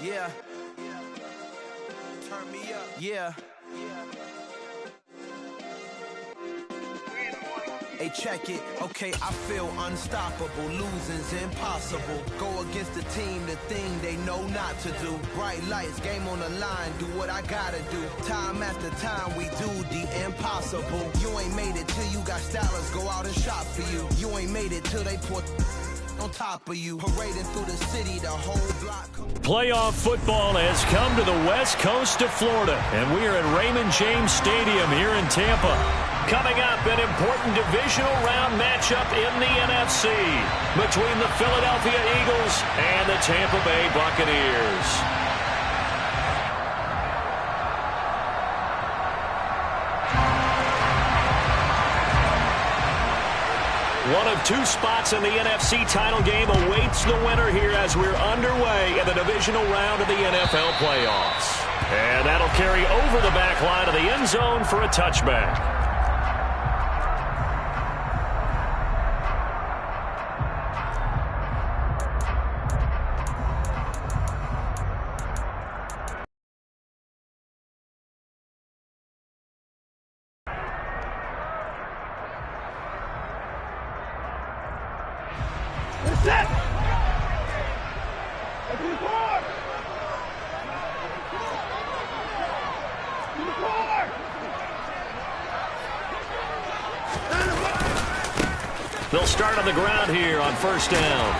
Yeah. Turn me up. Yeah. Hey, check it. Okay, I feel unstoppable. Losing's impossible. Go against the team, the thing they know not to do. Bright lights, game on the line. Do what I gotta do. Time after time, we do the impossible. You ain't made it till you got stylers go out and shop for you. You ain't made it till they put on top of you. Parading through the city, the whole block. Playoff football has come to the west coast of Florida, and we are at Raymond James Stadium here in Tampa. Coming up, an important divisional round matchup in the NFC between the Philadelphia Eagles and the Tampa Bay Buccaneers. One of two spots in the NFC title game awaits the winner here as we're underway in the divisional round of the NFL playoffs. And that'll carry over the back line of the end zone for a touchback. They'll start on the ground here on first down.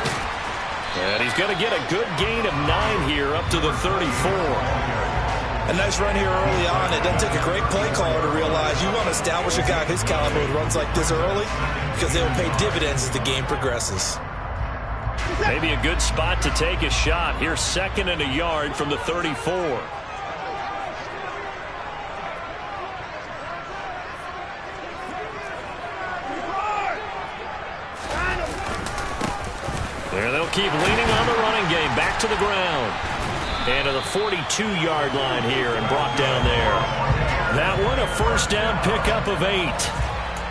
And he's going to get a good gain of 9 here up to the 34. A nice run here early on. It doesn't take a great play caller to realize you want to establish a guy of his caliber who runs like this early because they'll pay dividends as the game progresses. Maybe a good spot to take a shot. Here's 2nd and a yard from the 34. There they'll keep leaning on the running game. Back to the ground. And to the 42-yard line here and brought down there. That one a first down pickup of 8.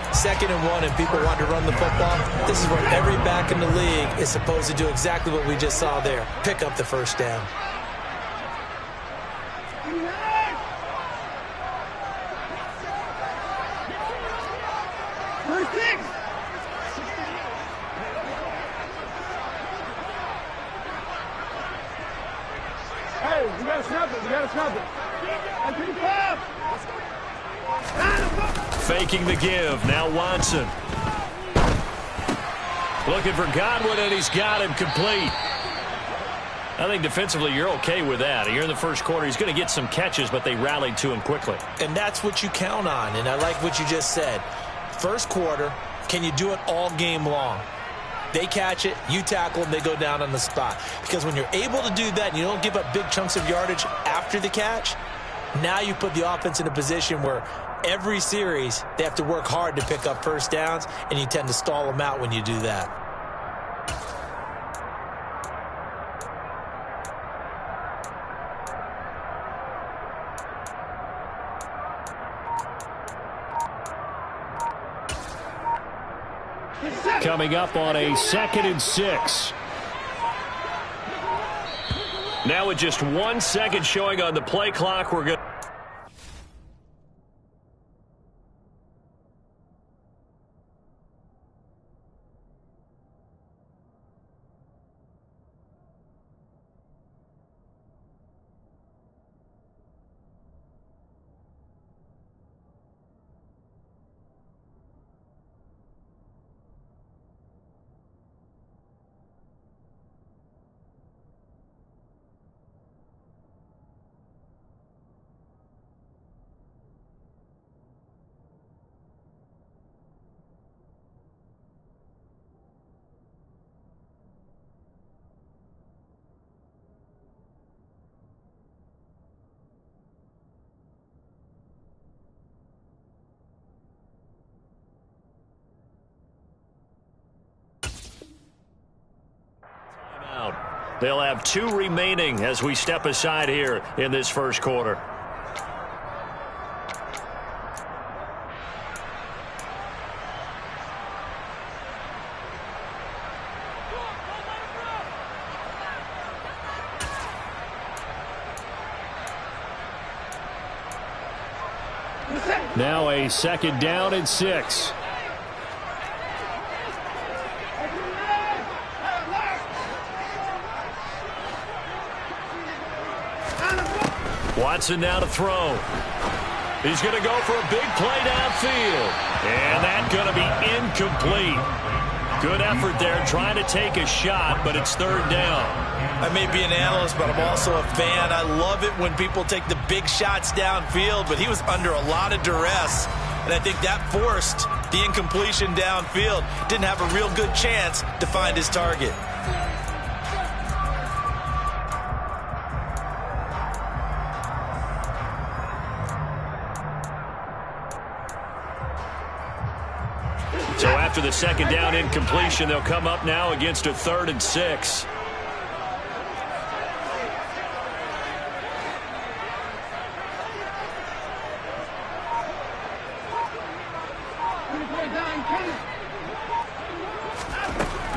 2nd and 1 and people want to run the football. This is where every back in the league is supposed to do exactly what we just saw there. Pick up the first down. Hey, we gotta snap it. We gotta snap it. Faking the give. Now Watson. Looking for Godwin, and he's got him complete. I think defensively you're okay with that. Here in the first quarter, he's going to get some catches, but they rallied to him quickly. And that's what you count on, and I like what you just said. First quarter, can you do it all game long? They catch it, you tackle them, they go down on the spot. Because when you're able to do that and you don't give up big chunks of yardage after the catch, now you put the offense in a position where every series they have to work hard to pick up first downs, and you tend to stall them out when you do that. Coming up on a 2nd and 6. Now with just 1 second showing on the play clock, we're going to... They'll have 2 remaining as we step aside here in this first quarter. Now a 2nd down and 6. Watson now to throw. He's going to go for a big play downfield. And that's going to be incomplete. Good effort there trying to take a shot, but it's 3rd down. I may be an analyst, but I'm also a fan. I love it when people take the big shots downfield, but he was under a lot of duress. And I think that forced the incompletion downfield. Didn't have a real good chance to find his target. So after the 2nd down incompletion, they'll come up now against a 3rd and 6.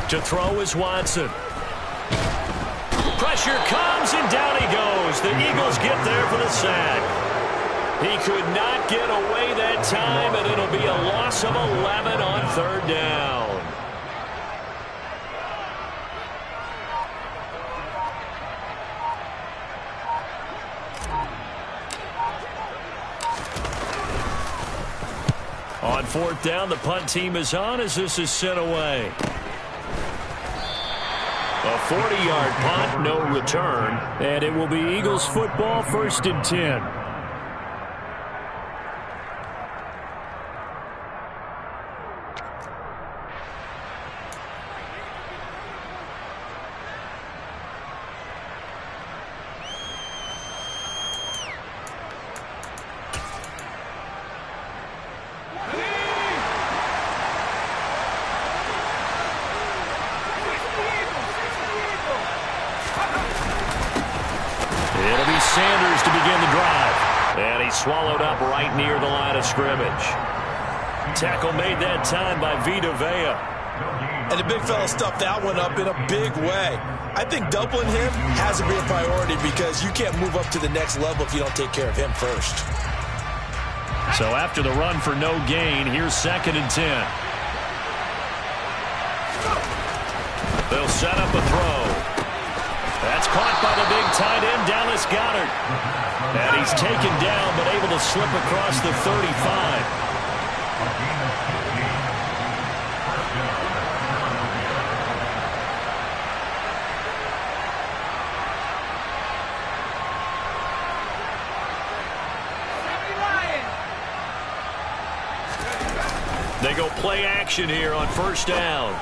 To throw is Watson. Pressure comes, and down he goes. The Eagles get there for the sack. He could not get away that time, and it'll be a loss of 11 on 3rd down. On 4th down, the punt team is on as this is sent away. A 40-yard punt, no return, and it will be Eagles football, 1st and 10. Sanders to begin the drive. And he's swallowed up right near the line of scrimmage. Tackle made that time by Vita Vea. And the big fella stuffed that one up in a big way. I think doubling him has to be a priority because you can't move up to the next level if you don't take care of him first. So after the run for no gain, here's 2nd and 10. They'll set up a throw. That's caught by the big tight end, Dallas Goedert. And he's taken down, but able to slip across the 35. They go play action here on 1st down.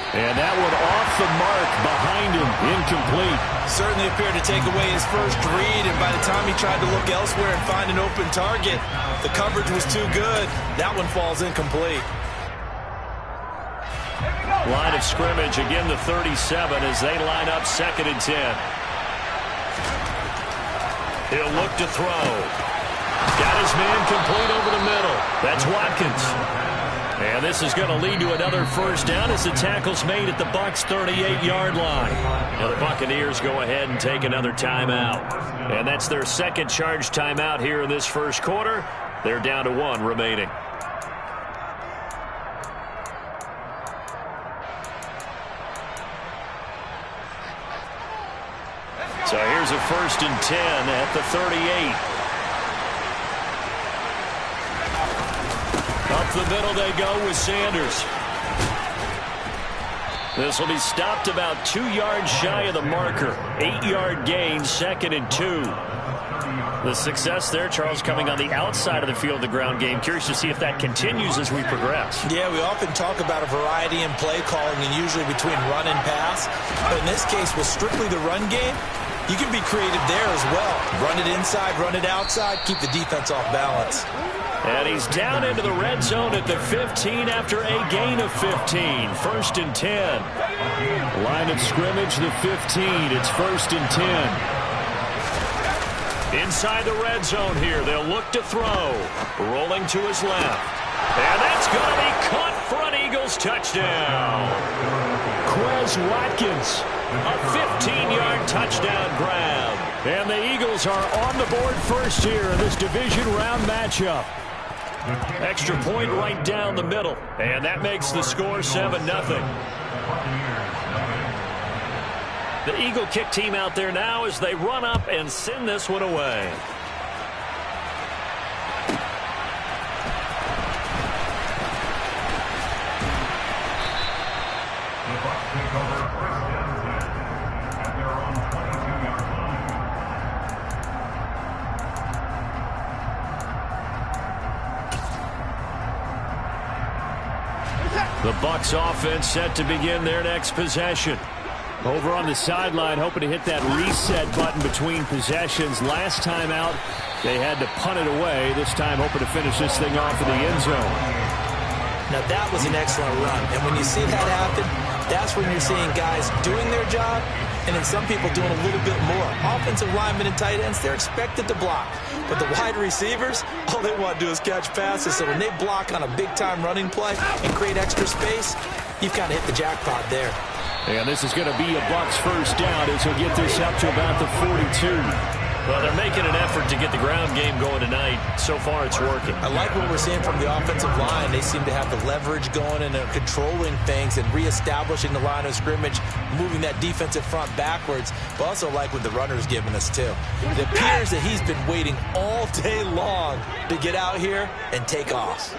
And that one off the mark behind him, incomplete. Certainly appeared to take away his first read, and by the time he tried to look elsewhere and find an open target, the coverage was too good. That one falls incomplete. Line of scrimmage, again the 37 as they line up 2nd and 10. He'll look to throw. Got his man complete over the middle. That's Watkins. And this is going to lead to another 1st down as the tackle's made at the Bucs' 38-yard line. Now the Buccaneers go ahead and take another timeout. And that's their 2nd charge timeout here in this 1st quarter. They're down to 1 remaining. So here's a 1st and 10 at the 38. Up the middle they go with Sanders. This will be stopped about 2 yards shy of the marker. 8-yard gain, 2nd and 2. The success there, Charles, coming on the outside of the field, the ground game. Curious to see if that continues as we progress. Yeah, we often talk about a variety in play calling and usually between run and pass. But in this case, with strictly the run game, you can be creative there as well. Run it inside, run it outside, keep the defense off balance. And he's down into the red zone at the 15 after a gain of 15. 1st and 10. Line of scrimmage, the 15. It's 1st and 10. Inside the red zone here. They'll look to throw. Rolling to his left. And that's going to be caught for an Eagles touchdown. Quez Watkins. A 15-yard touchdown grab. And the Eagles are on the board first here in this division round matchup. Extra point right down the middle. And that makes the score 7-0. The Eagle kick team out there now as they run up and send this one away. The Bucs offense set to begin their next possession. Over on the sideline, hoping to hit that reset button between possessions. Last time out, they had to punt it away. This time, hoping to finish this thing off in the end zone. Now, that was an excellent run. And when you see that happen, that's when you're seeing guys doing their job and then some people doing a little bit more. Offensive linemen and tight ends, they're expected to block. But the wide receivers, all they want to do is catch passes. So when they block on a big-time running play and create extra space, you've kind of hit the jackpot there. And this is going to be a Bucs first down as he'll get this up to about the 42. Well, they're making an effort to get the ground game going tonight. So far, it's working. I like what we're seeing from the offensive line. They seem to have the leverage going and they're controlling things and reestablishing the line of scrimmage, moving that defensive front backwards. But also like what the runner's giving us, too. It appears that he's been waiting all day long to get out here and take off.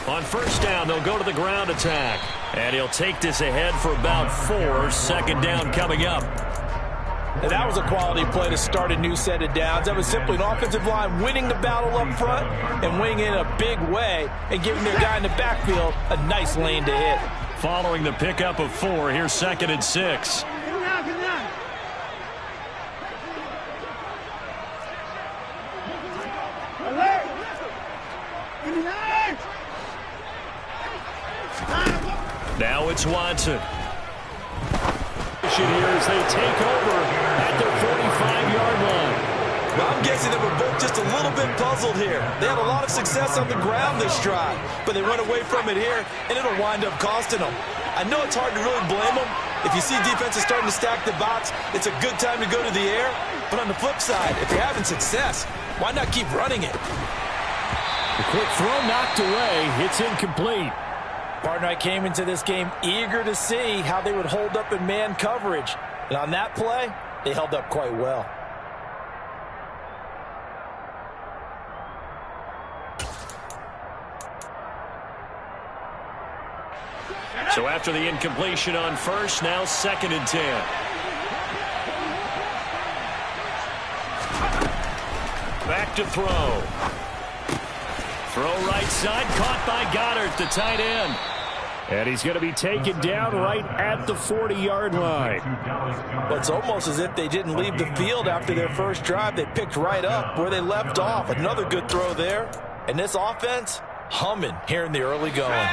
On first down, they'll go to the ground attack. And he'll take this ahead for about 4. Second down coming up. And that was a quality play to start a new set of downs. That was simply an offensive line winning the battle up front and winning in a big way and giving their guy in the backfield a nice lane to hit. Following the pickup of 4, here's 2nd and 6. Now it's Watson. Here as they take over at their 45-yard line. Well, I'm guessing they were both just a little bit puzzled here. They had a lot of success on the ground this drive, but they went away from it here, and it'll wind up costing them. I know it's hard to really blame them. If you see defenses starting to stack the box, it's a good time to go to the air. But on the flip side, if you're having success, why not keep running it? The quick throw knocked away. It's incomplete. Allnight came into this game eager to see how they would hold up in man coverage. And on that play, they held up quite well. So after the incompletion on first, now 2nd and 10. Back to throw. Throw right side, caught by Goddard, the tight end. And he's going to be taken down right at the 40-yard line. But it's almost as if they didn't leave the field after their first drive. They picked right up where they left off. Another good throw there. And this offense, humming here in the early going.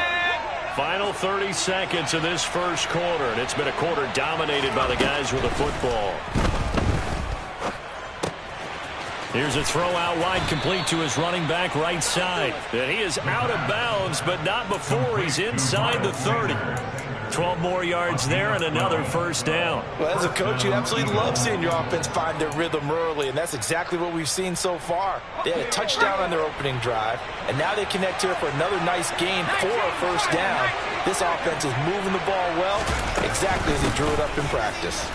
Final 30 seconds of this first quarter, and it's been a quarter dominated by the guys with the football. Here's a throw out wide, complete to his running back right side. And he is out of bounds, but not before he's inside the 30. 12 more yards there and another first down. Well, as a coach, you absolutely love seeing your offense find their rhythm early, and that's exactly what we've seen so far. They had a touchdown on their opening drive, and now they connect here for another nice gain for a first down. This offense is moving the ball well, exactly as he drew it up in practice.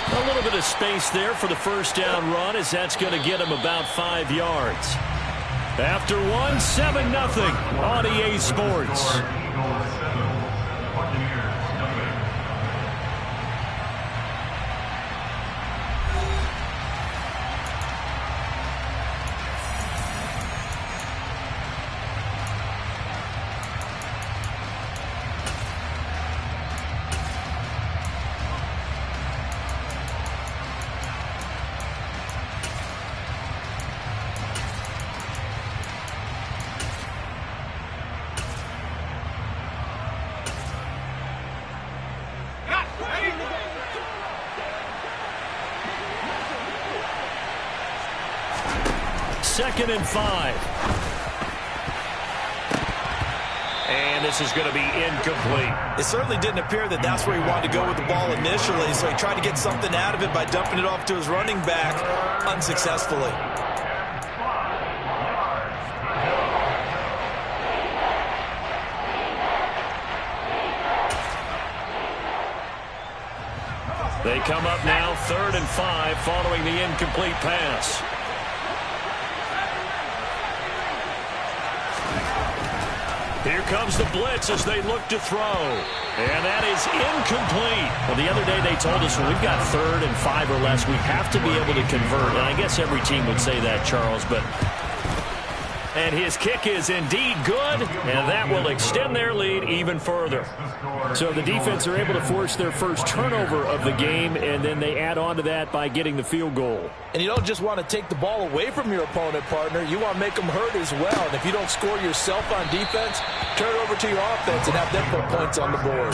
A little bit of space there for the first down run, as that's going to get him about 5 yards. After one, 7-0 on EA Sports. Second and 5. And this is going to be incomplete. It certainly didn't appear that that's where he wanted to go with the ball initially, so he tried to get something out of it by dumping it off to his running back unsuccessfully. They come up now 3rd and 5 following the incomplete pass. Here comes the blitz as they look to throw. And that is incomplete. Well, the other day they told us when we've got 3rd and 5 or less, we have to be able to convert. And I guess every team would say that, Charles, but... And his kick is indeed good, and that will extend their lead even further. So the defense are able to force their first turnover of the game, and then they add on to that by getting the field goal. And you don't just want to take the ball away from your opponent, partner. You want to make them hurt as well. And if you don't score yourself on defense, turn it over to your offense and have them put points on the board.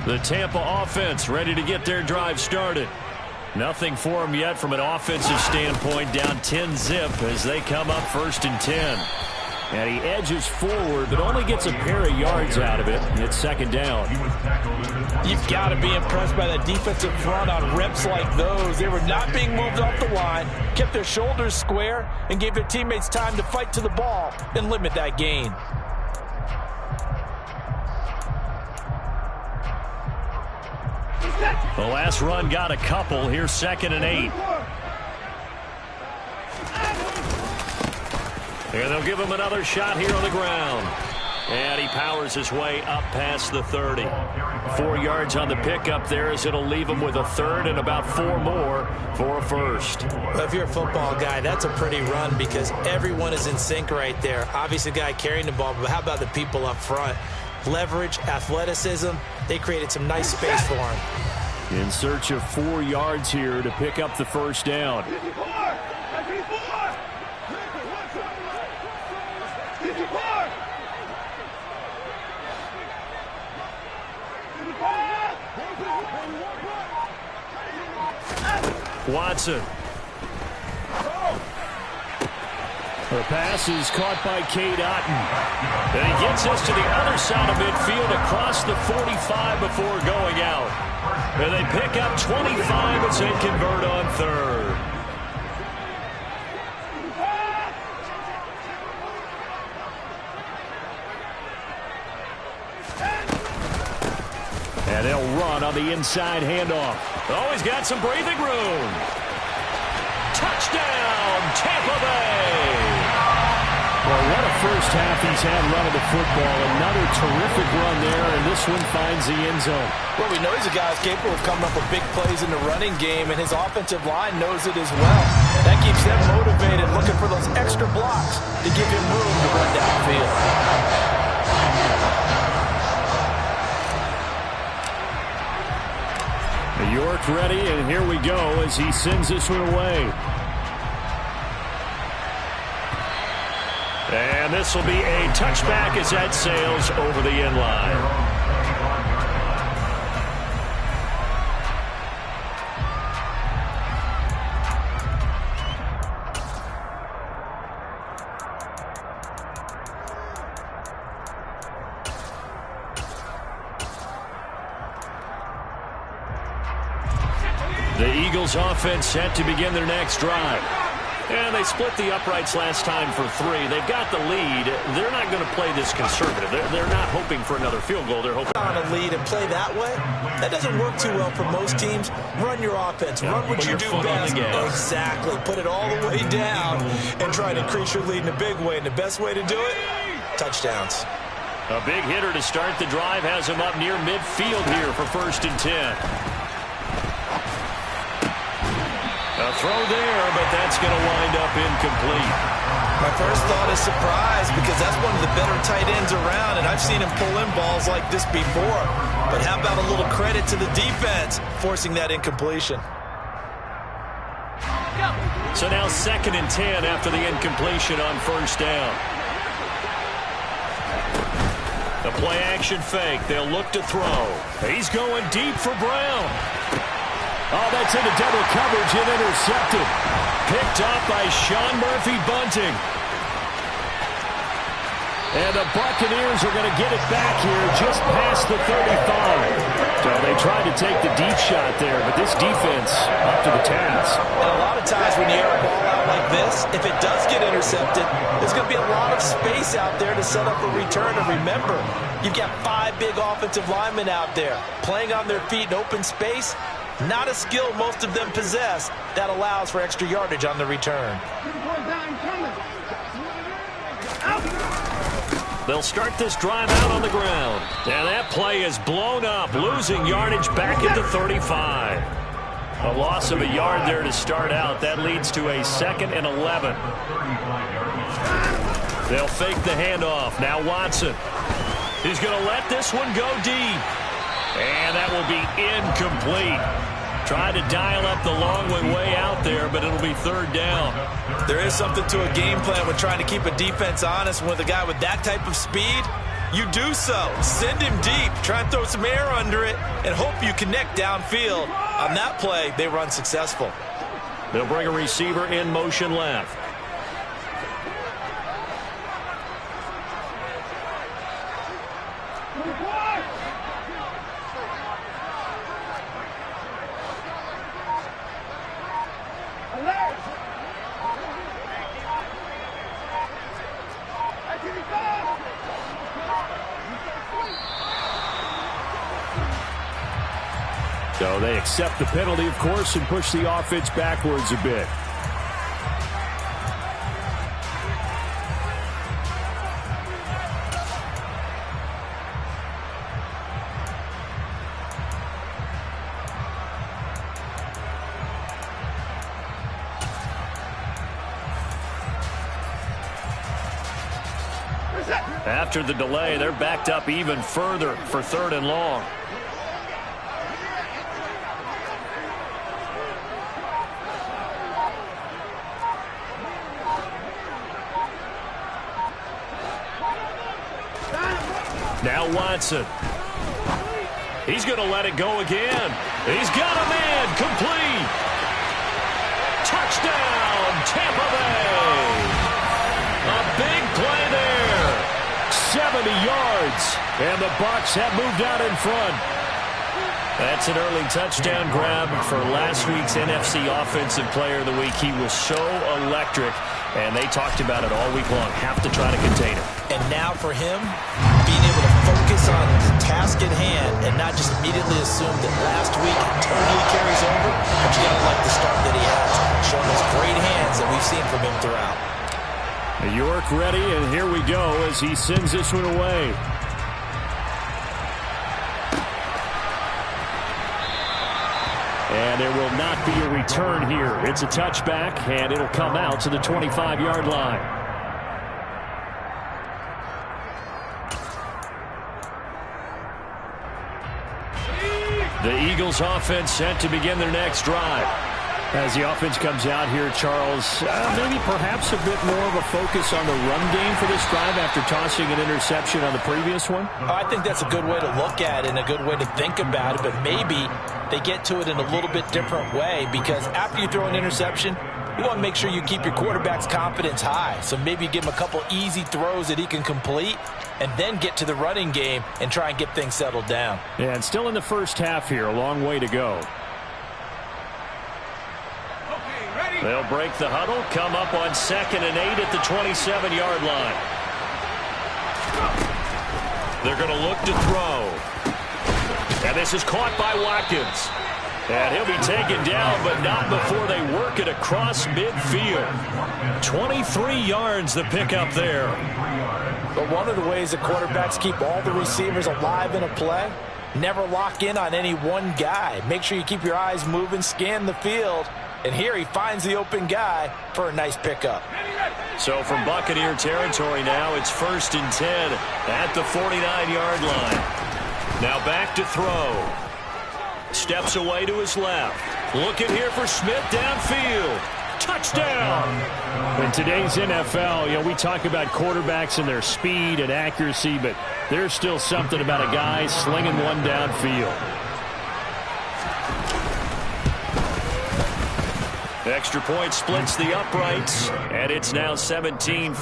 The Tampa offense ready to get their drive started. Nothing for them yet from an offensive standpoint, down 10-zip as they come up 1st and 10. And he edges forward, but only gets a pair of yards out of it. It's 2nd down. You've got to be impressed by that defensive front on reps like those. They were not being moved off the line, kept their shoulders square, and gave their teammates time to fight to the ball and limit that gain. The last run got a couple. Here's 2nd and 8. And they'll give him another shot here on the ground. And he powers his way up past the 30. 4 yards on the pickup there as it'll leave him with a 3rd and about 4 more for a 1st. Well, if you're a football guy, that's a pretty run because everyone is in sync right there. Obviously, the guy carrying the ball, but how about the people up front? Leverage, athleticism, they created some nice space for him. In search of 4 yards here to pick up the 1st down. Watson. The pass is caught by Cade Otton. And he gets us to the other side of midfield across the 45 before going out. And they pick up 25 as they convert on 3rd. And they'll run on the inside handoff. Oh, he's got some breathing room. Touchdown, Tampa Bay. Well, what a first half he's had running the football. Another terrific run there, and this one finds the end zone. Well, we know he's a guy who's capable of coming up with big plays in the running game, and his offensive line knows it as well. That keeps them motivated, looking for those extra blocks to give him room to run downfield. York ready, and here we go as he sends this one away. And this will be a touchback as that sails over the end line. The Eagles offense set to begin their next drive. And they split the uprights last time for 3. They've got the lead. They're not going to play this conservative. They're not hoping for another field goal. They're hoping on a lead and play that way. That doesn't work too well for most teams. Run your offense. Run what you do best. Exactly. Put it all the way down and try to increase your lead in a big way. And the best way to do it, touchdowns. A big hitter to start the drive has him up near midfield here for 1st and 10. A throw there, but that's going to wind up incomplete. My first thought is surprise because that's one of the better tight ends around, and I've seen him pull in balls like this before. But how about a little credit to the defense forcing that incompletion? So now 2nd and 10 after the incompletion on 1st down. The play-action fake. They'll look to throw. He's going deep for Brown. Oh, that's into double coverage and intercepted. Picked off by Sean Murphy-Bunting. And the Buccaneers are going to get it back here just past the 35. So they tried to take the deep shot there, but this defense up to the task. And a lot of times when you air a ball out like this, if it does get intercepted, there's going to be a lot of space out there to set up a return. And remember, you've got 5 big offensive linemen out there playing on their feet in open space. Not a skill most of them possess that allows for extra yardage on the return. They'll start this drive out on the ground. And that play is blown up, losing yardage back at the 35. A loss of a yard there to start out. That leads to a 2nd and 11. They'll fake the handoff. Now Watson. He's going to let this one go deep. And that will be incomplete. Tried to dial up the long one way out there, but it'll be 3rd down. There is something to a game plan with trying to keep a defense honest. With a guy with that type of speed, you do so. Send him deep. Try and throw some air under it and hope you connect downfield. On that play, they run successful. They'll bring a receiver in motion left. So they accept the penalty, of course, and push the offense backwards a bit. After the delay, they're backed up even further for 3rd and long. Now Watson. He's going to let it go again. He's got a man. Complete. Touchdown, Tampa Bay. A big play there. 70 yards. And the Bucs have moved out in front. That's an early touchdown grab for last week's NFC Offensive Player of the Week. He was so electric, and they talked about it all week long. Have to try to contain him. And now for him, being able to focus on the task at hand and not just immediately assume that last week totally carries over. But you got to like the start that he has. Showing those great hands that we've seen from him throughout. York ready, and here we go as he sends this one away. And there will not be a return here. It's a touchback, and it'll come out to the 25-yard line. The Eagles offense set to begin their next drive. As the offense comes out here, Charles, maybe perhaps a bit more of a focus on the run game for this drive after tossing an interception on the previous one? I think that's a good way to look at it and a good way to think about it, but maybe they get to it in a little bit different way, because after you throw an interception, you want to make sure you keep your quarterback's confidence high. So maybe you give him a couple easy throws that he can complete and then get to the running game and try and get things settled down. Yeah, and still in the first half here, a long way to go. They'll break the huddle, come up on 2nd and 8 at the 27-yard line. They're going to look to throw. And this is caught by Watkins. And he'll be taken down, but not before they work it across midfield. 23 yards the pickup there. But one of the ways that quarterbacks keep all the receivers alive in a play, never lock in on any one guy. Make sure you keep your eyes moving, scan the field. And here he finds the open guy for a nice pickup. So from Buccaneer territory now, it's 1st and 10 at the 49-yard line. Now back to throw. Steps away to his left. Looking here for Smith downfield. Touchdown! In today's NFL, we talk about quarterbacks and their speed and accuracy, but there's still something about a guy slinging one downfield. Extra point splits the uprights, and it's now 17-14.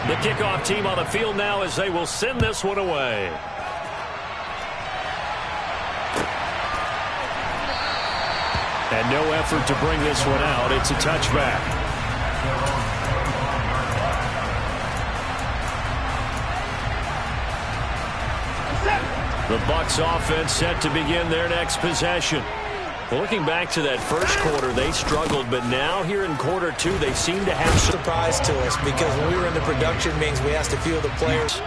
The kickoff team on the field now as they will send this one away. And no effort to bring this one out. It's a touchback. The Bucs offense set to begin their next possession. Well, looking back to that first quarter, they struggled, but now here in quarter two, they seem to have surprise to us because when we were in the production meetings, we asked a few of the players.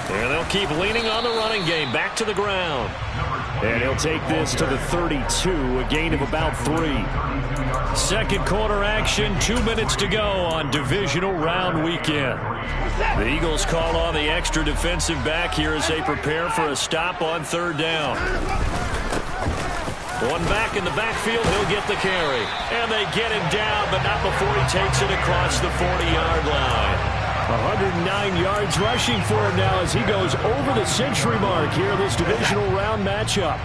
And they'll keep leaning on the running game. Back to the ground. And he'll take this to the 32, a gain of about 3. Second quarter action, 2 minutes to go on divisional round weekend. The Eagles call on the extra defensive back here as they prepare for a stop on third down. One back in the backfield, he'll get the carry. And they get him down, but not before he takes it across the 40-yard line. 109 yards rushing for him now as he goes over the century mark here in this divisional round matchup.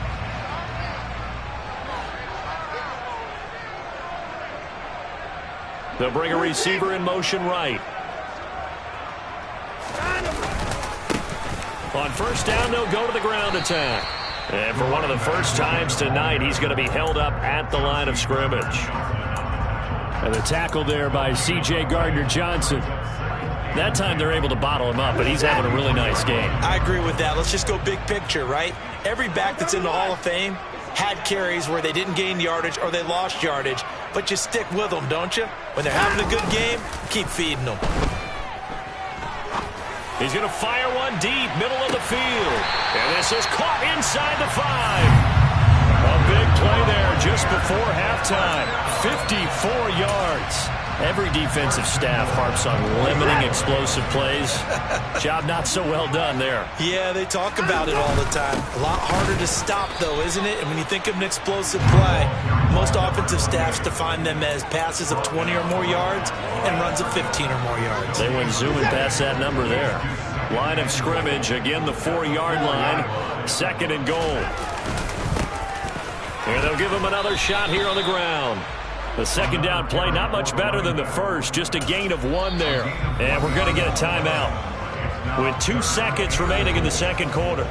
They'll bring a receiver in motion right. On first down, they'll go to the ground attack. And for one of the first times tonight, he's going to be held up at the line of scrimmage. And the tackle there by C.J. Gardner-Johnson. That time they're able to bottle him up, but he's having a really nice game. I agree with that. Let's just go big picture, right? Every back that's in the Hall of Fame had carries where they didn't gain yardage or they lost yardage, but you stick with them, don't you? When they're having a good game, keep feeding them. He's going to fire one deep, middle of the field. And this is caught inside the 5. A big play there just before halftime. 54 yards. Every defensive staff harps on limiting explosive plays. Job not so well done there. Yeah, they talk about it all the time. A lot harder to stop, though, isn't it? And when you think of an explosive play, most offensive staffs define them as passes of 20 or more yards and runs of 15 or more yards. They went zooming past that number there. Line of scrimmage, again the 4-yard line. Second and goal. And they'll give him another shot here on the ground. The second down play, not much better than the first, just a gain of 1 there. And we're going to get a timeout with 2 seconds remaining in the second quarter.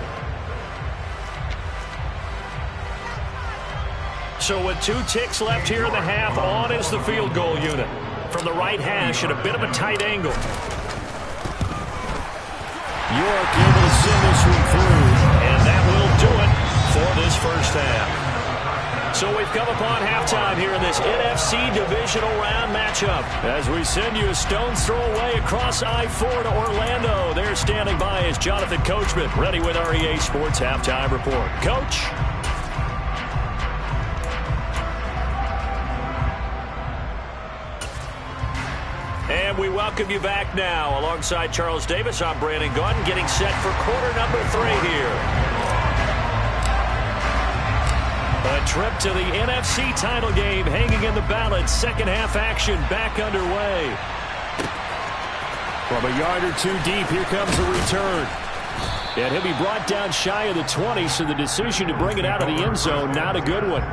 So with 2 ticks left here in the half, on is the field goal unit. From the right hash at a bit of a tight angle. York able to send this one through, and that will do it for this first half. So we've come upon halftime here in this NFC divisional round matchup. As we send you a stone's throw away across I-4 to Orlando. There standing by is Jonathan Coachman, ready with our EA Sports Halftime Report. Coach? And we welcome you back now. Alongside Charles Davis, I'm Brandon Gaudin, getting set for quarter number 3 here. A trip to the NFC title game hanging in the balance. Second half action back underway. From a yard or 2 deep, here comes the return. And he'll be brought down shy of the 20, so the decision to bring it out of the end zone, not a good one.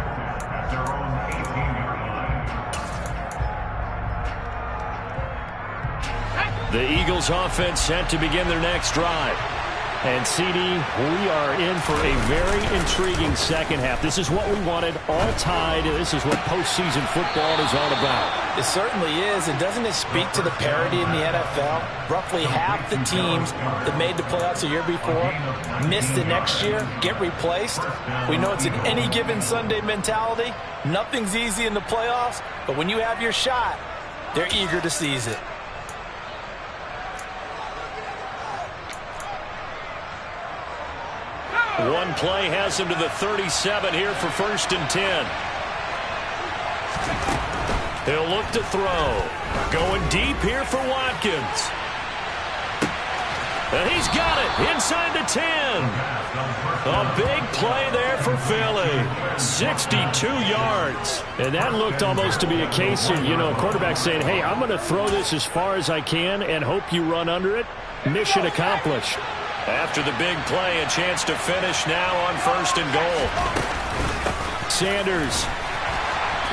The Eagles offense set to begin their next drive. And, CD, we are in for a very intriguing second half. This is what we wanted, all tied. This is what postseason football is all about. It certainly is. And doesn't it speak to the parity in the NFL? Roughly half the teams that made the playoffs the year before miss the next year, get replaced. We know it's an any given Sunday mentality. Nothing's easy in the playoffs, but when you have your shot, they're eager to seize it. One play has him to the 37 here for 1st and 10. He'll look to throw. Going deep here for Watkins. And he's got it inside the 10. A big play there for Philly. 62 yards. And that looked almost to be a case of, a quarterback saying, hey, I'm going to throw this as far as I can and hope you run under it. Mission accomplished. After the big play, a chance to finish now on 1st and goal. Sanders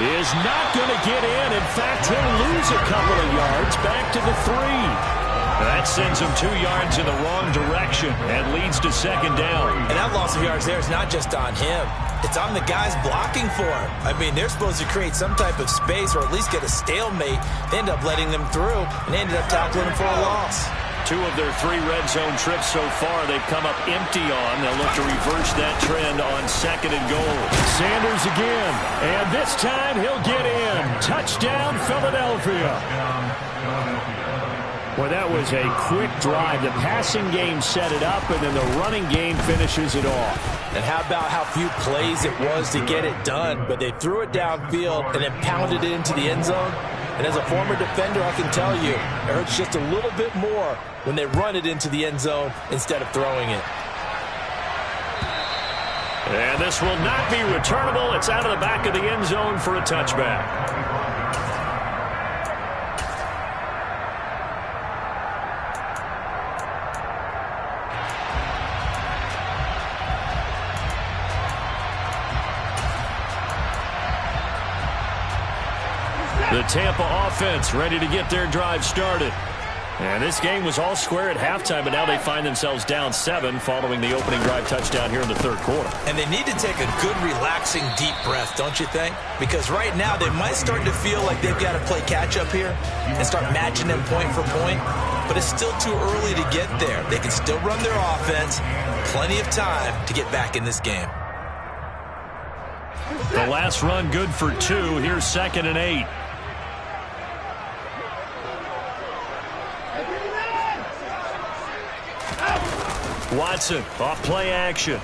is not going to get in. In fact, he'll lose a couple of yards back to the 3. That sends him 2 yards in the wrong direction and leads to 2nd down. And that loss of yards there is not just on him. It's on the guys blocking for him. I mean, they're supposed to create some type of space or at least get a stalemate. They end up letting them through, and they ended up tackling him for a loss. 2 of their 3 red zone trips so far they've come up empty on. They'll look to reverse that trend on 2nd and goal. Sanders again, and this time he'll get in. Touchdown, Philadelphia. Well, that was a quick drive. The passing game set it up, and then the running game finishes it off. And how about how few plays it was to get it done? But they threw it downfield and then pounded it into the end zone. And as a former defender, I can tell you, it hurts just a little bit more when they run it into the end zone instead of throwing it. And this will not be returnable. It's out of the back of the end zone for a touchback. The Tampa offense ready to get their drive started. And this game was all square at halftime, but now they find themselves down 7 following the opening drive touchdown here in the 3rd quarter. And they need to take a good, relaxing, deep breath, don't you think? Because right now they might start to feel like they've got to play catch-up here and start matching them point for point. But it's still too early to get there. They can still run their offense. Plenty of time to get back in this game. The last run good for 2. Here's 2nd and 8. Watson off play action.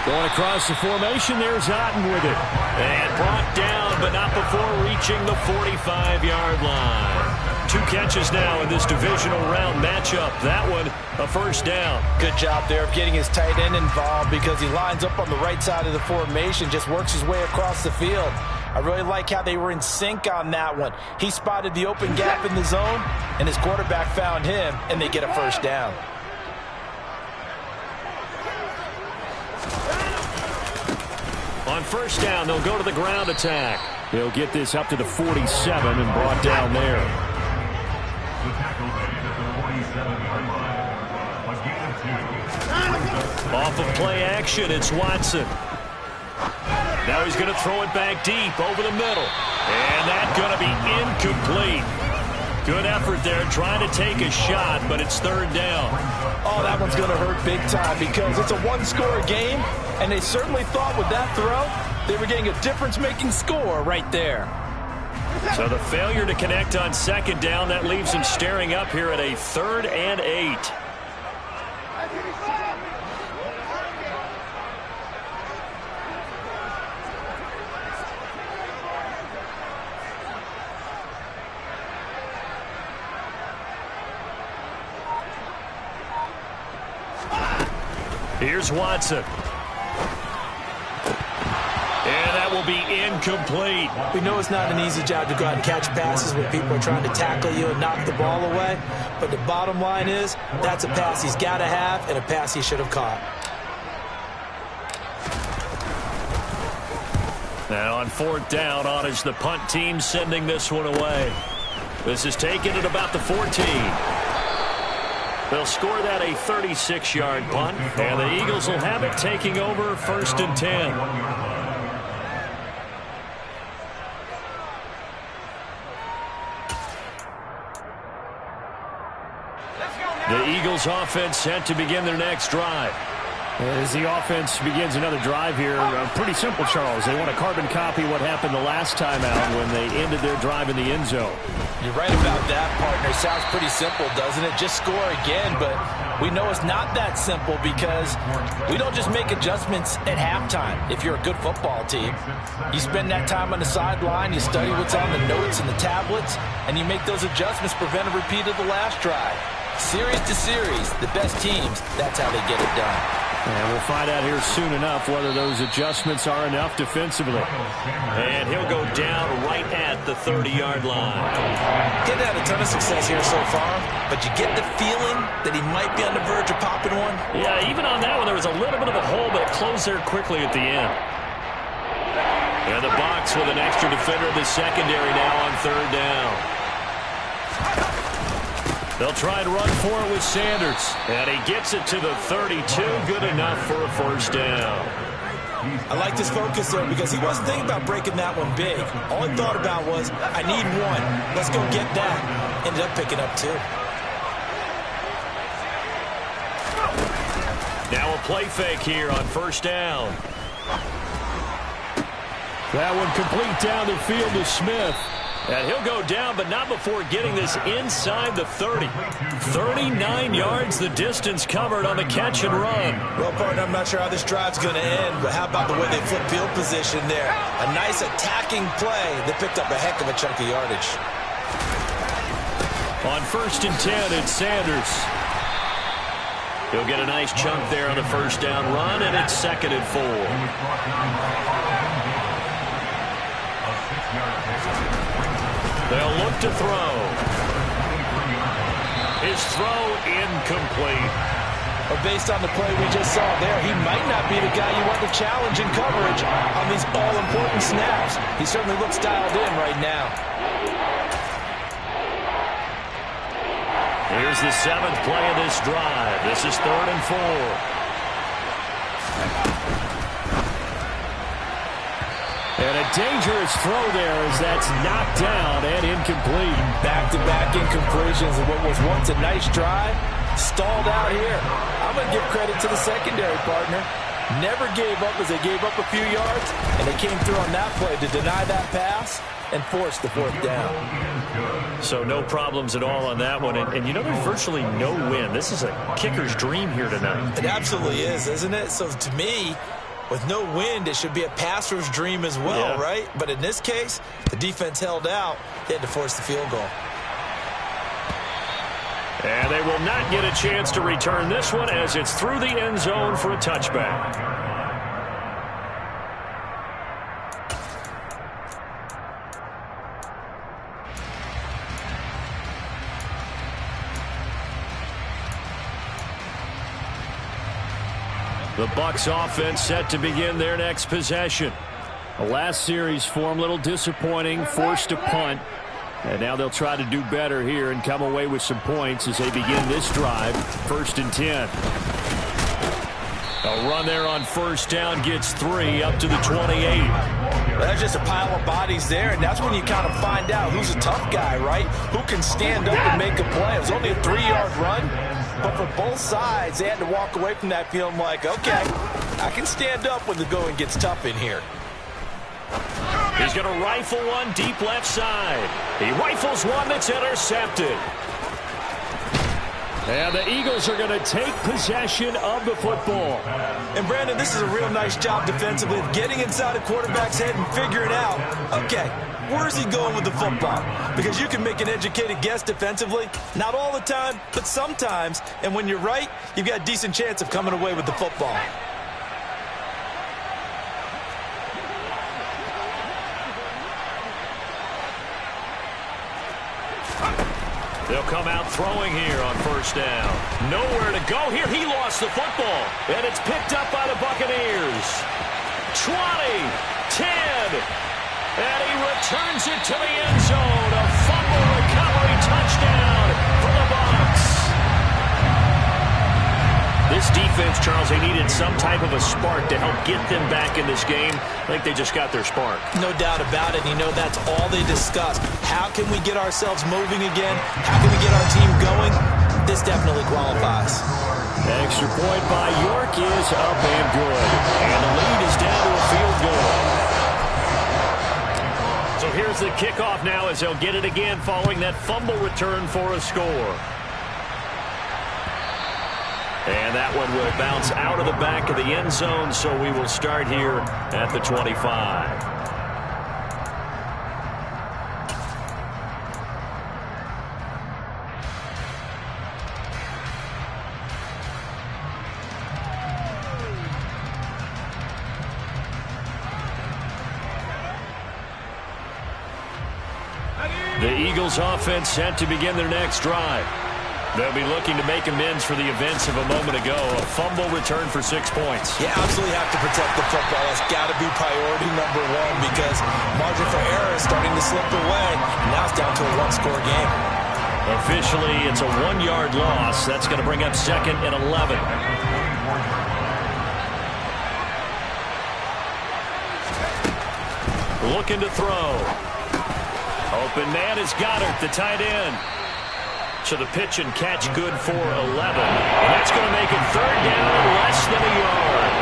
Going across the formation, there's Otten with it. And brought down, but not before reaching the 45-yard line. 2 catches now in this divisional round matchup. That one, a 1st down. Good job there of getting his tight end involved because he lines up on the right side of the formation, just works his way across the field. I really like how they were in sync on that one. He spotted the open gap in the zone, and his quarterback found him, and they get a 1st down. On 1st down, they'll go to the ground attack. They'll get this up to the 47 and brought down there. Off of play action, it's Watson. Now he's going to throw it back deep over the middle. And that's going to be incomplete. Good effort there trying to take a shot, but it's 3rd down. Oh, that one's going to hurt big time because it's a 1-score game, and they certainly thought with that throw they were getting a difference-making score right there. So the failure to connect on 2nd down, that leaves him staring up here at a 3rd and 8. Here's Watson. And that will be incomplete. We know it's not an easy job to go out and catch passes when people are trying to tackle you and knock the ball away. But the bottom line is, that's a pass he's got to have and a pass he should have caught. Now on 4th down, on is the punt team sending this one away. This is taken at about the 14. They'll score that a 36-yard punt, and the Eagles will have it taking over 1st and 10. The Eagles offense set to begin their next drive. As the offense begins another drive here, pretty simple, Charles. They want to carbon copy what happened the last time out when they ended their drive in the end zone. You're right about that, partner. Sounds pretty simple, doesn't it? Just score again, but we know it's not that simple because we don't just make adjustments at halftime if you're a good football team. You spend that time on the sideline, you study what's on the notes and the tablets, and you make those adjustments, prevent a repeat of the last drive. Series to series, the best teams, that's how they get it done. And we'll find out here soon enough whether those adjustments are enough defensively. And he'll go down right at the 30-yard line. Didn't have a ton of success here so far, but you get the feeling that he might be on the verge of popping one. Yeah, even on that one, there was a little bit of a hole, but it closed there quickly at the end. And the box with an extra defender in the secondary now on third down. They'll try and run for it with Sanders. And he gets it to the 32. Good enough for a first down. I like this focus there because he wasn't thinking about breaking that one big. All he thought about was, I need one. Let's go get that. Ended up picking up two. Now a play fake here on first down. That one complete down the field to Smith. And he'll go down, but not before getting this inside the 30. 39 yards, the distance covered on the catch and run. Well, partner, I'm not sure how this drive's going to end, but how about the way they flip field position there? A nice attacking play. They picked up a heck of a chunk of yardage. On 1st and 10, it's Sanders. He'll get a nice chunk there on the first down run, and it's 2nd and 4. They'll look to throw. His throw incomplete. But based on the play we just saw there, he might not be the guy you want to challenge in coverage on these all-important snaps. He certainly looks dialed in right now. Here's the 7th play of this drive. This is 3rd and 4. And a dangerous throw there as that's knocked down and incomplete. Back-to-back incompletions of what was once a nice drive. Stalled out here. I'm going to give credit to the secondary, partner. Never gave up as they gave up a few yards, and they came through on that play to deny that pass and force the 4th down. So no problems at all on that one. And you know, there's virtually no win. This is a kicker's dream here tonight. It absolutely is, isn't it? So to me, with no wind, it should be a passer's dream as well, right? But in this case, the defense held out. They had to force the field goal. And they will not get a chance to return this one as it's through the end zone for a touchback. The Bucs offense set to begin their next possession. The last series form, a little disappointing, forced to punt. And now they'll try to do better here and come away with some points as they begin this drive. 1st and 10. A run there on first down gets 3 up to the 28. That's just a pile of bodies there, and that's when you kind of find out who's a tough guy, right? Who can stand up and make a play. It was only a 3-yard run, but for both sides, they had to walk away from that feeling like, okay, I can stand up when the going gets tough in here. He's going to rifle one deep left side. He rifles one that's intercepted. And the Eagles are going to take possession of the football. And, Brandon, this is a real nice job defensively of getting inside a quarterback's head and figuring out, okay, where's he going with the football? Because you can make an educated guess defensively. Not all the time, but sometimes. And when you're right, you've got a decent chance of coming away with the football. They'll come out throwing here on first down. Nowhere to go here. He lost the football. And it's picked up by the Buccaneers. 20, 10. And he returns it to the end zone. A fumble recovery touchdown for the Bucs. This defense, Charles, they needed some type of a spark to help get them back in this game. I think they just got their spark. No doubt about it. You know, that's all they discussed. How can we get ourselves moving again? How can we get our team going? This definitely qualifies. Extra point by York is up and good. And the lead is down to a field goal. So here's the kickoff now as they'll get it again following that fumble return for a score. And that one will bounce out of the back of the end zone, so we will start here at the 25. The Eagles offense set to begin their next drive. They'll be looking to make amends for the events of a moment ago. A fumble return for 6 points. Yeah, absolutely have to protect the football. That's got to be priority number one because margin for error is starting to slip away. Now it's down to a one-score game. Officially, it's a 1-yard loss. That's going to bring up 2nd and 11. Looking to throw. Open man is Goddard, the tight end. So the pitch and catch good for 11. And that's going to make it 3rd down, less than a yard.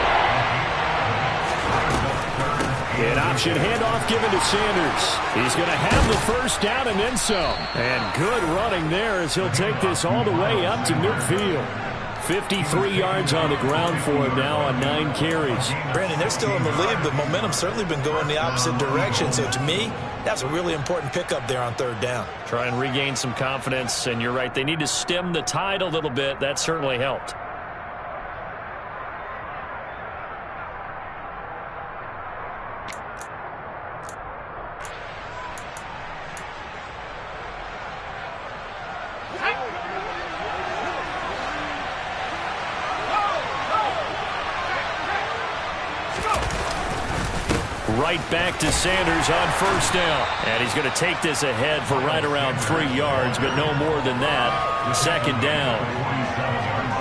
An option handoff given to Sanders. He's going to have the 1st down and then some. And good running there as he'll take this all the way up to midfield. 53 yards on the ground for him now on 9 carries. Brandon, they're still in the lead, but momentum's certainly been going the opposite direction. So to me, that's a really important pickup there on 3rd down. Try and regain some confidence, and you're right. They need to stem the tide a little bit. That certainly helped. Right back to Sanders on 1st down. And he's going to take this ahead for right around 3 yards, but no more than that. 2nd down.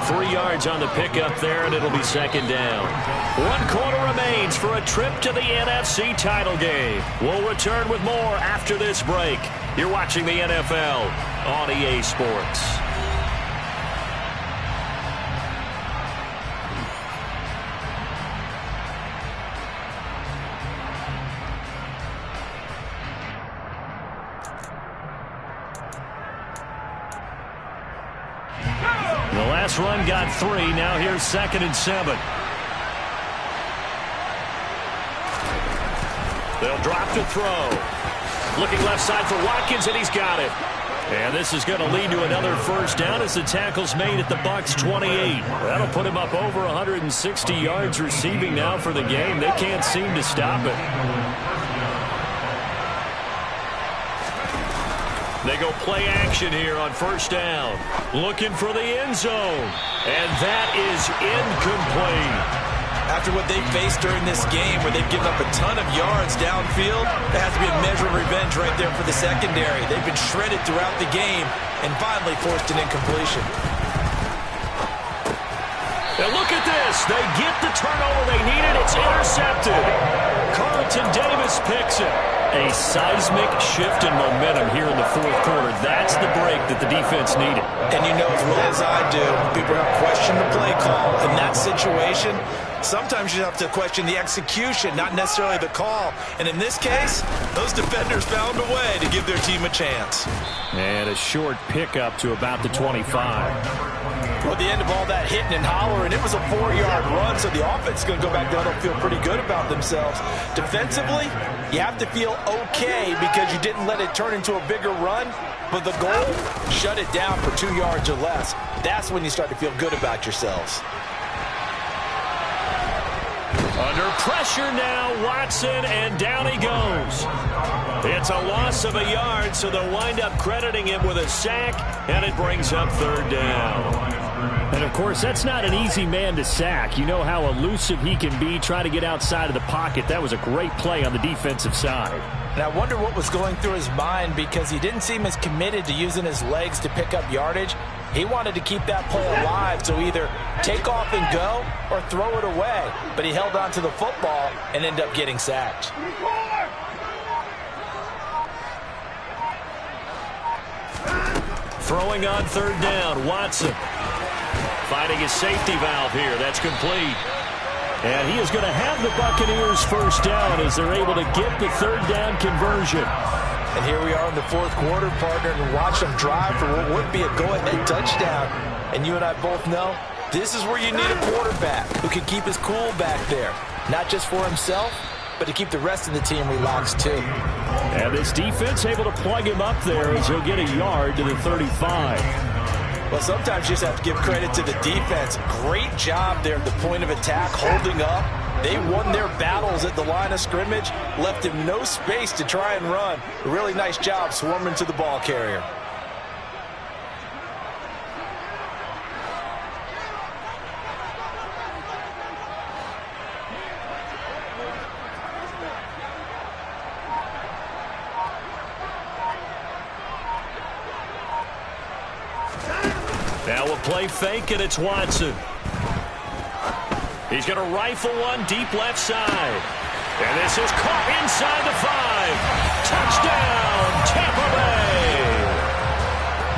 3 yards on the pickup there, and it'll be 2nd down. 1 quarter remains for a trip to the NFC title game. We'll return with more after this break. You're watching the NFL on EA Sports. Run got 3. Now here's 2nd and 7. They'll drop to throw. Looking left side for Watkins, and he's got it. And this is going to lead to another 1st down as the tackle's made at the Bucs 28. That'll put him up over 160 yards receiving now for the game. They can't seem to stop it. They go play action here on 1st down. Looking for the end zone. And that is incomplete. After what they faced during this game where they've given up a ton of yards downfield, there has to be a measure of revenge right there for the secondary. They've been shredded throughout the game and finally forced an incompletion. And look at this. They get the turnover they needed. It's intercepted. Carlton Davis picks it. A seismic shift in momentum here in the 4th quarter. That's the break that the defense needed. And you know as well as I do, people are going to question the play call in that situation. Sometimes you have to question the execution, not necessarily the call. And in this case, those defenders found a way to give their team a chance. And a short pickup to about the 25. Well, at the end of all that hitting and hollering, it was a 4-yard run, so the offense is going to go back down and feel pretty good about themselves. Defensively, you have to feel okay because you didn't let it turn into a bigger run, but the goal, shut it down for 2 yards or less. That's when you start to feel good about yourselves. Under pressure now, Watson, and down he goes. It's a loss of a yard, so they'll wind up crediting him with a sack, and it brings up 3rd down. And, of course, that's not an easy man to sack. You know how elusive he can be, try to get outside of the pocket. That was a great play on the defensive side. And I wonder what was going through his mind because he didn't seem as committed to using his legs to pick up yardage. He wanted to keep that play alive, so either take off and go or throw it away. But he held on to the football and ended up getting sacked. Throwing on 3rd down, Watson. finding his safety valve here. That's complete. And he is going to have the Buccaneers first down as they're able to get the third down conversion. And here we are in the fourth quarter, partner, and watch them drive for what would be a go-ahead touchdown. And you and I both know this is where you need a quarterback who can keep his cool back there, not just for himself, but to keep the rest of the team relaxed too. And this defense able to plug him up there as he'll get a yard to the 35. Well, sometimes you just have to give credit to the defense. Great job there at the point of attack, holding up. They won their battles at the line of scrimmage, left him no space to try and run. A really nice job swarming to the ball carrier. Now we'll play fake, and it's Watson. He's going to rifle one deep left side. And this is caught inside the 5. Touchdown, Tampa Bay.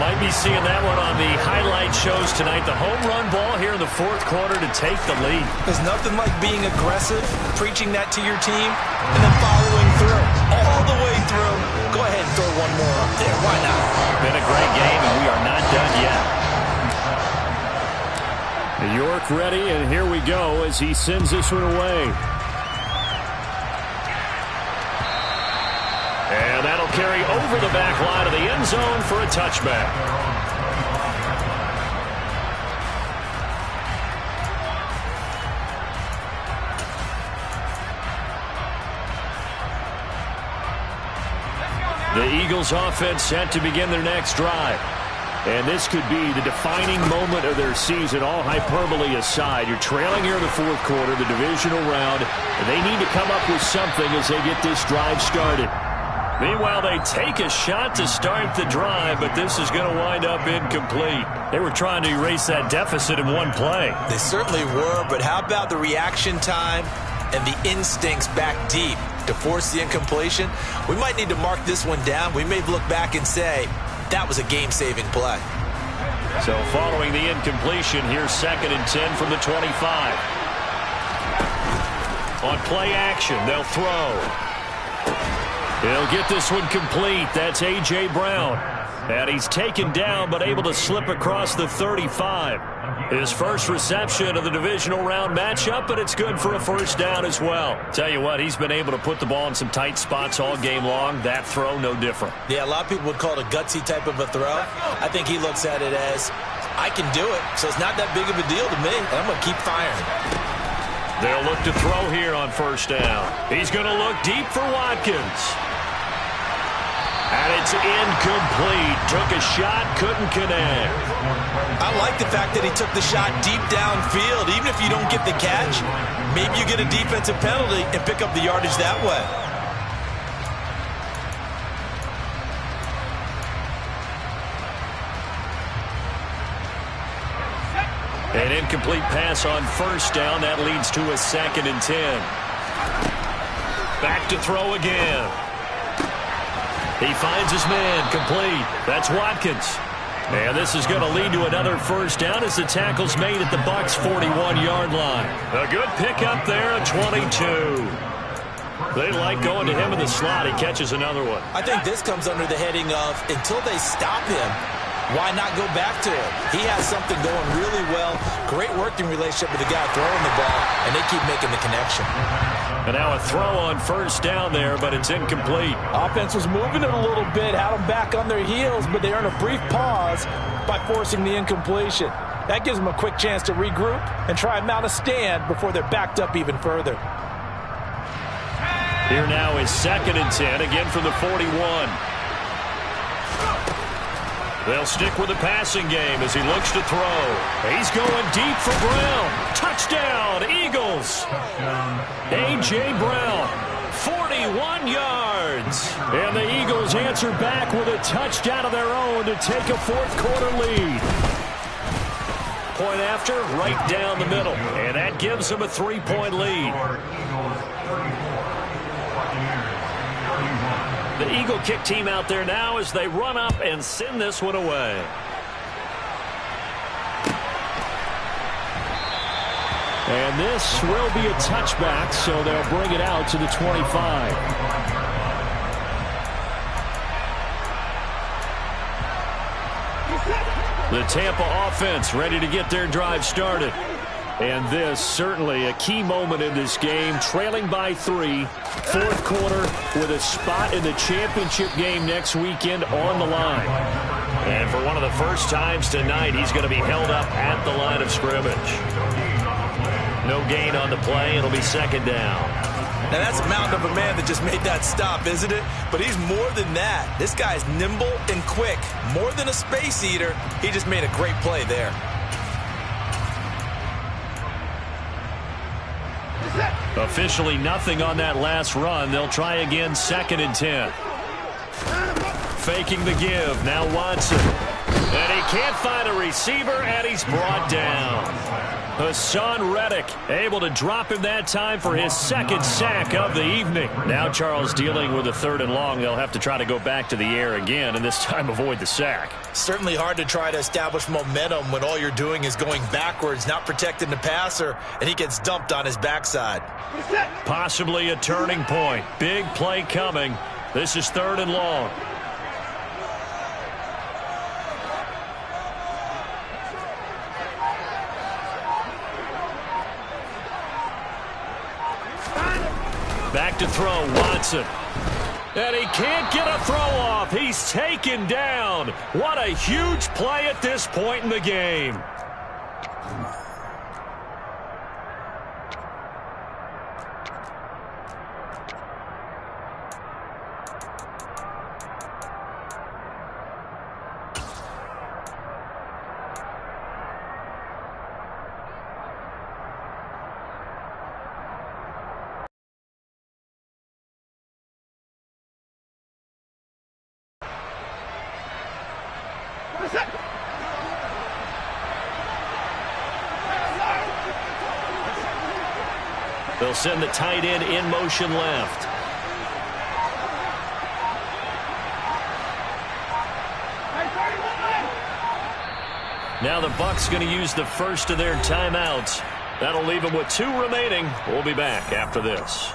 Might be seeing that one on the highlight shows tonight. The home run ball here in the fourth quarter to take the lead. There's nothing like being aggressive, preaching that to your team, and then following through. All the way through. Go ahead and throw one more up there. Why not? Been a great game, and we are not done yet. York ready, and here we go as he sends this one away. And that'll carry over the back line of the end zone for a touchback. The Eagles offense set to begin their next drive. And this could be the defining moment of their season, all hyperbole aside. You're trailing here in the fourth quarter, the divisional round, and they need to come up with something as they get this drive started. Meanwhile, they take a shot to start the drive, but this is going to wind up incomplete. They were trying to erase that deficit in one play. They certainly were, but how about the reaction time and the instincts back deep to force the incompletion? We might need to mark this one down. We may look back and say, that was a game-saving play. So following the incompletion, here's 2nd and 10 from the 25. On play action, they'll throw. He'll get this one complete. That's A.J. Brown. And he's taken down but able to slip across the 35. His first reception of the divisional round matchup, but it's good for a first down as well. Tell you what, he's been able to put the ball in some tight spots all game long. That throw, no different. Yeah, a lot of people would call it a gutsy type of a throw. I think he looks at it as, I can do it, so it's not that big of a deal to me, and I'm going to keep firing. They'll look to throw here on first down. He's going to look deep for Watkins. And it's incomplete. Took a shot, couldn't connect. I like the fact that he took the shot deep downfield. Even if you don't get the catch, maybe you get a defensive penalty and pick up the yardage that way. An incomplete pass on first down. That leads to a 2nd and 10. Back to throw again. He finds his man, complete. That's Watkins. And this is going to lead to another first down as the tackle's made at the Bucs' 41-yard line. A good pickup there at 22. They like going to him in the slot. He catches another one. I think this comes under the heading of, until they stop him, why not go back to him? He has something going really well. Great working relationship with the guy throwing the ball, and they keep making the connection. And now a throw on first down there, but it's incomplete. Offense was moving it a little bit, had them back on their heels, but they earn a brief pause by forcing the incompletion. That gives them a quick chance to regroup and try and mount a stand before they're backed up even further. Here now is 2nd and 10, again from the 41. They'll stick with the passing game as he looks to throw. He's going deep for Brown. Touchdown, Eagles. A.J. Brown, 41 yards. And the Eagles answer back with a touchdown of their own to take a fourth quarter lead. Point after, right down the middle. And that gives them a 3-point lead. The Eagle kick team out there now as they run up and send this one away. And this will be a touchback, so they'll bring it out to the 25. The Tampa offense ready to get their drive started. And this certainly a key moment in this game, trailing by 3, fourth quarter with a spot in the championship game next weekend on the line. And for one of the first times tonight, he's going to be held up at the line of scrimmage. No gain on the play. It'll be second down. Now, that's a mountain of a man that just made that stop, isn't it? But he's more than that. This guy's nimble and quick. More than a space eater. He just made a great play there. Officially nothing on that last run. They'll try again, 2nd and 10. Faking the give. Now Watson. And he can't find a receiver, and he's brought down. Hassan Reddick able to drop him that time for his 2nd sack of the evening. Now Charles dealing with a 3rd and long. They'll have to try to go back to the air again, and this time avoid the sack. Certainly hard to try to establish momentum when all you're doing is going backwards, not protecting the passer, and he gets dumped on his backside. Possibly a turning point. Big play coming. This is 3rd and long. Back to throw, Watson. And he can't get a throw off. He's taken down. What a huge play at this point in the game. They'll send the tight end in motion left. Now the Bucs going to use the first of their timeouts. That'll leave them with 2 remaining. We'll be back after this.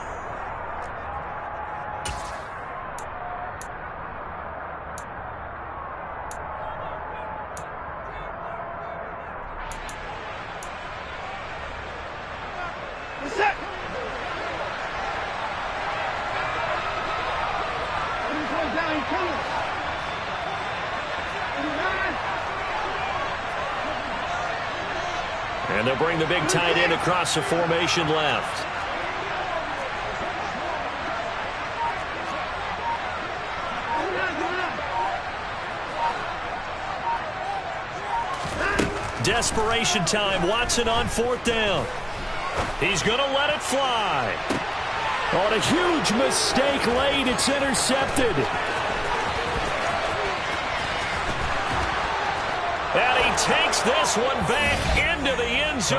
And they'll bring the big tight end across the formation left. Desperation time. Watson on 4th down. He's going to let it fly. On a huge mistake late. It's intercepted. And he takes this one back into the end zone.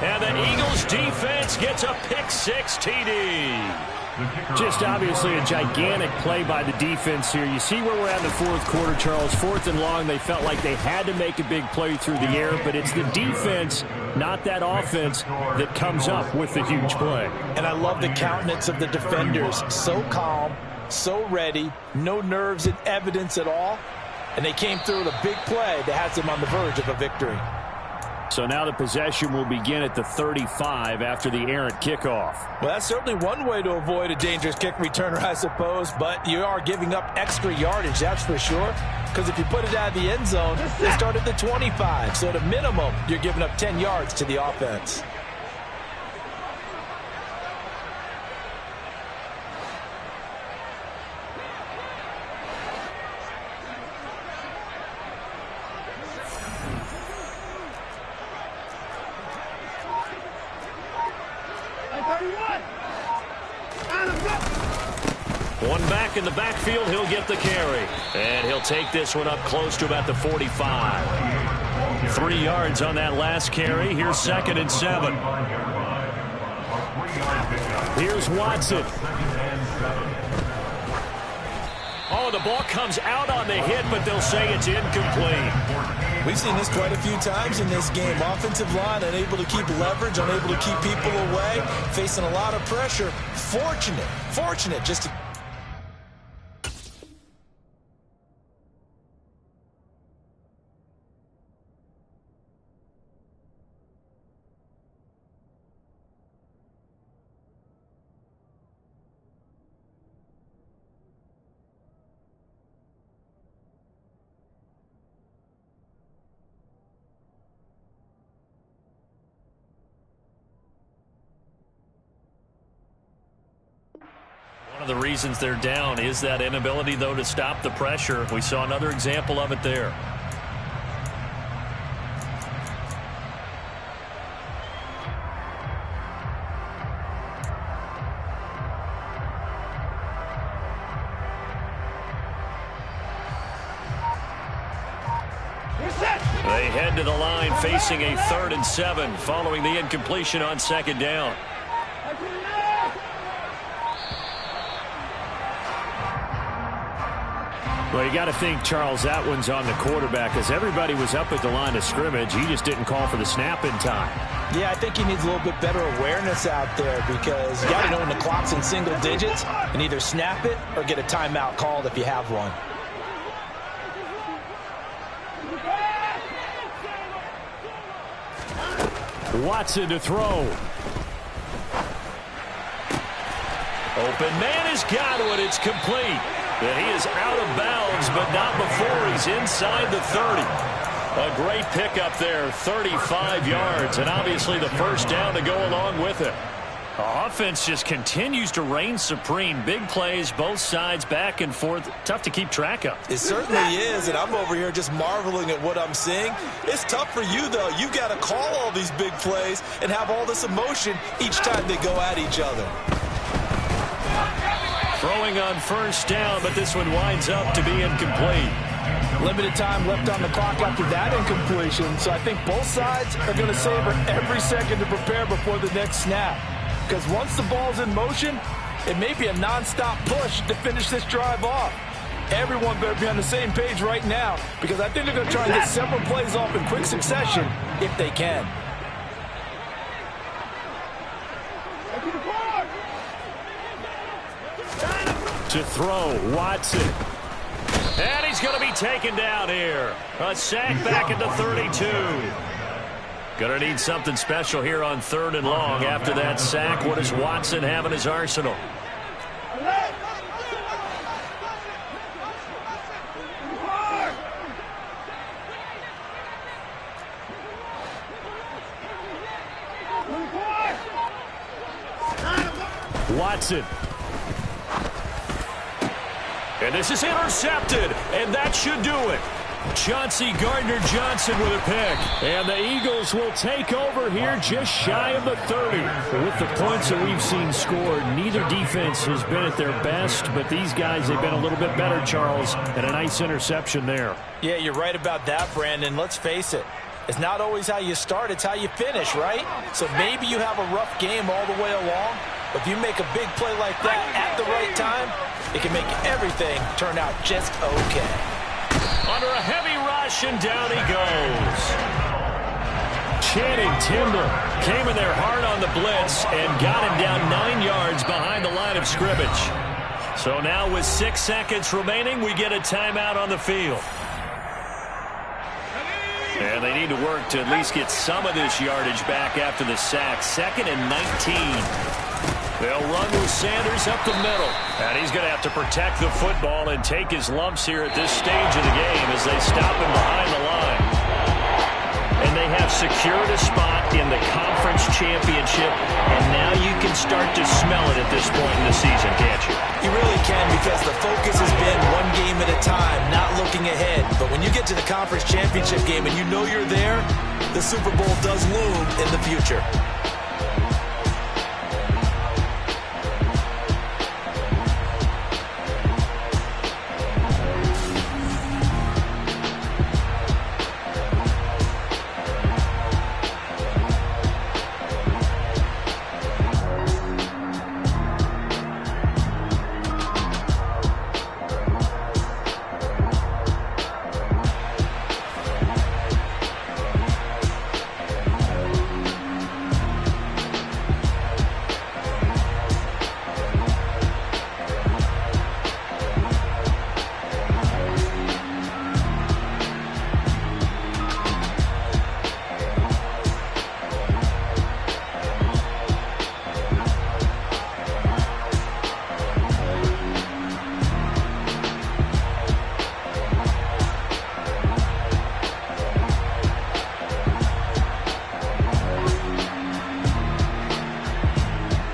And the Eagles defense gets a pick-6 TD. Just obviously a gigantic play by the defense here. You see where we're at in the fourth quarter, Charles. 4th and long, they felt like they had to make a big play through the air, but it's the defense, not that offense, that comes up with the huge play. And I love the countenance of the defenders. So calm, so ready, no nerves and evidence at all. And they came through with a big play that has them on the verge of a victory. So now the possession will begin at the 35 after the errant kickoff. Well, that's certainly one way to avoid a dangerous kick returner, I suppose. But you are giving up extra yardage, that's for sure. Because if you put it out of the end zone, they start at the 25. So at a minimum, you're giving up 10 yards to the offense. One back in the backfield, he'll get the carry. And he'll take this one up close to about the 45. 3 yards on that last carry. Here's 2nd and 7. Here's Watson. Oh, the ball comes out on the hit, but they'll say it's incomplete. We've seen this quite a few times in this game. Offensive line unable to keep leverage, unable to keep people away, facing a lot of pressure. Fortunate just to... One of the reasons they're down is that inability, though, to stop the pressure. We saw another example of it there. They head to the line facing a 3rd and 7 following the incompletion on 2nd down. Well, you got to think, Charles, that one's on the quarterback because everybody was up at the line of scrimmage. He just didn't call for the snap in time. Yeah, I think he needs a little bit better awareness out there because you got to know when the clock's in single digits and either snap it or get a timeout called if you have one. Watson to throw. Open man has got it. It's complete. And he is out of bounds, but not before he's inside the 30. A great pickup there, 35 yards, and obviously the first down to go along with it. The offense just continues to reign supreme. Big plays, both sides, back and forth. Tough to keep track of. It certainly is, and I'm over here just marveling at what I'm seeing. It's tough for you, though. You've got to call all these big plays and have all this emotion each time they go at each other. Throwing on first down, but this one winds up to be incomplete. Limited time left on the clock after that incompletion, so I think both sides are going to savor every second to prepare before the next snap. Because once the ball's in motion, it may be a non-stop push to finish this drive off. Everyone better be on the same page right now because I think they're going to try and get several plays off in quick succession if they can. To throw, Watson. And he's going to be taken down here. A sack back at the 32. Going to need something special here on 3rd and long after that sack. What does Watson have in his arsenal? Watson. And this is intercepted, and that should do it. Chauncey Gardner-Johnson with a pick. And the Eagles will take over here just shy of the 30. With the points that we've seen scored, neither defense has been at their best, but these guys, they've been a little bit better, Charles, and a nice interception there. Yeah, you're right about that, Brandon. Let's face it. It's not always how you start, it's how you finish, right? So maybe you have a rough game all the way along, but if you make a big play like that at the right time, it can make everything turn out just okay. Under a heavy rush, and down he goes. Channing Tindall came in there hard on the blitz and got him down 9 yards behind the line of scrimmage. So now with 6 seconds remaining, we get a timeout on the field. And they need to work to at least get some of this yardage back after the sack. 2nd and 19. They'll run with Sanders up the middle. And he's going to have to protect the football and take his lumps here at this stage of the game as they stop him behind the line. And they have secured a spot in the conference championship. And now you can start to smell it at this point in the season, can't you? You really can, because the focus has been one game at a time, not looking ahead. But when you get to the conference championship game and you know you're there, the Super Bowl does loom in the future.